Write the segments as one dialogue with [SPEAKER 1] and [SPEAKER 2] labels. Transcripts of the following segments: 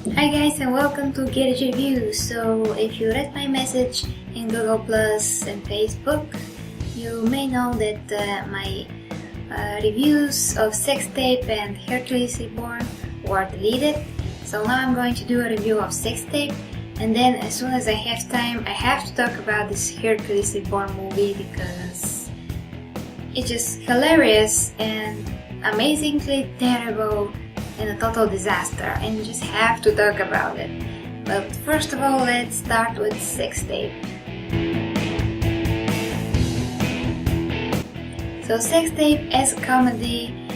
[SPEAKER 1] Hi guys and welcome to Get a Review. So if you read my message in Google Plus and Facebook, you may know that my reviews of Sex Tape and Hercules Reborn were deleted. So now I'm going to do a review of Sex Tape, and then as soon as I have time I have to talk about this Hercules Reborn movie because it's just hilarious and amazingly terrible and a total disaster, and you just have to talk about it. But first of all, let's start with Sex Tape. So Sex Tape as a comedy,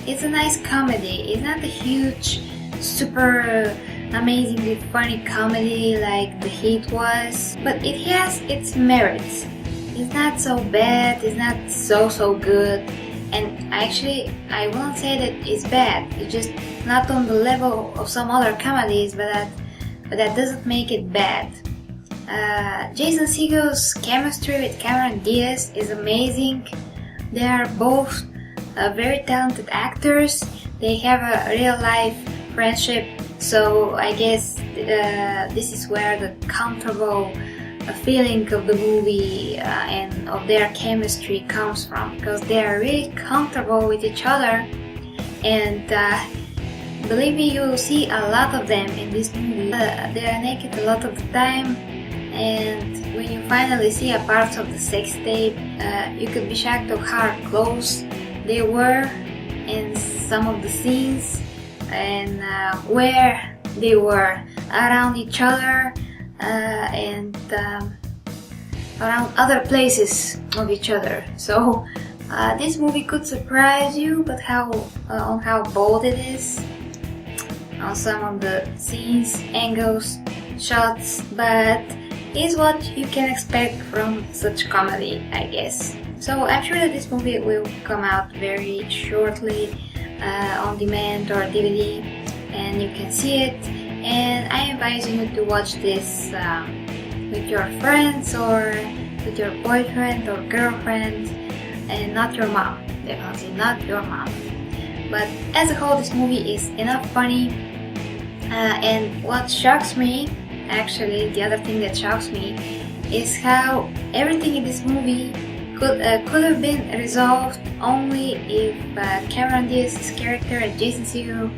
[SPEAKER 1] it's a nice comedy. It's not a huge, super amazingly funny comedy like The Heat was, but it has its merits. It's not so bad, it's not so good. And actually, I won't say that it's bad. It's just not on the level of some other comedies, but that doesn't make it bad. Jason Segel's chemistry with Cameron Diaz is amazing. They are both very talented actors. They have a real-life friendship, so I guess this is where the comfortable feeling of the movie and of their chemistry comes from, because they are really comfortable with each other, and believe me, you will see a lot of them in this movie. They are naked a lot of the time, and when you finally see a part of the sex tape, you could be shocked of how close they were in some of the scenes, and where they were around each other and around other places of each other. So this movie could surprise you, but on how bold it is, on some of the scenes, angles, shots, but is what you can expect from such comedy, I guess. So I'm sure that this movie will come out very shortly on demand or DVD, and you can see it. And I advise you to watch this with your friends or with your boyfriend or girlfriend, and not your mom. Definitely not your mom. But as a whole, this movie is enough funny. And what shocks me, actually, the other thing that shocks me, is how everything in this movie could have been resolved only if Cameron Diaz's character and Jason Segel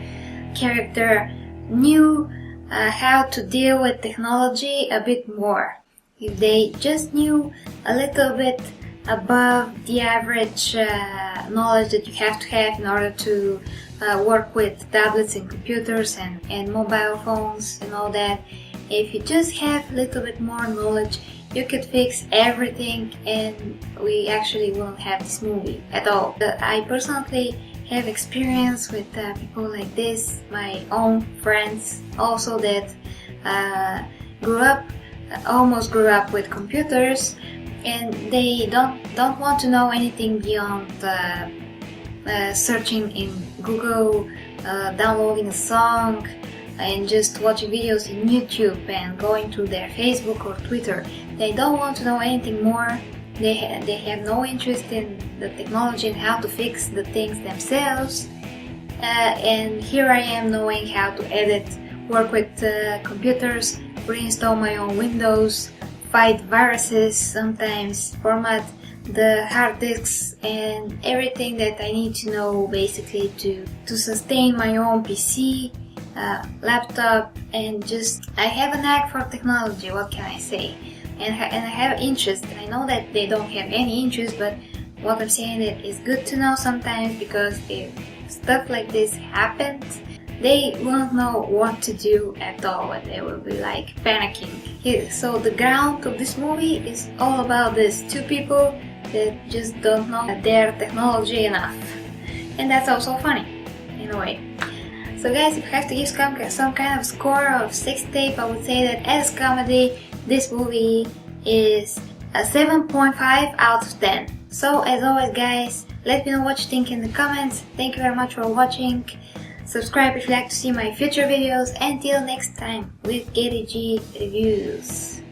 [SPEAKER 1] character knew how to deal with technology a bit more. If they just knew a little bit above the average knowledge that you have to have in order to work with tablets and computers and mobile phones and all that. If you just have a little bit more knowledge, you could fix everything, and we actually won't have this movie at all. I personally have experience with people like this, my own friends also that almost grew up with computers, and they don't want to know anything beyond searching in Google, downloading a song, and just watching videos in YouTube and going to their Facebook or Twitter. They don't want to know anything more. They have no interest in the technology and how to fix the things themselves. And here I am knowing how to edit, work with computers, reinstall my own Windows, fight viruses sometimes, format the hard disks, and everything that I need to know basically to sustain my own PC, laptop, and just I have a knack for technology, what can I say? And I have interest. I know that they don't have any interest, but what I'm saying is good to know sometimes, because if stuff like this happens, they won't know what to do at all, and they will be like panicking. So the ground of this movie is all about this: two people that just don't know their technology enough, and that's also funny in a way. So guys, if I have to give some kind of score of Sex Tape, I would say that as comedy, this movie is a 7.5 out of 10. So as always guys, let me know what you think in the comments. Thank you very much for watching. Subscribe if you'd like to see my future videos. Until next time with GetAG Reviews.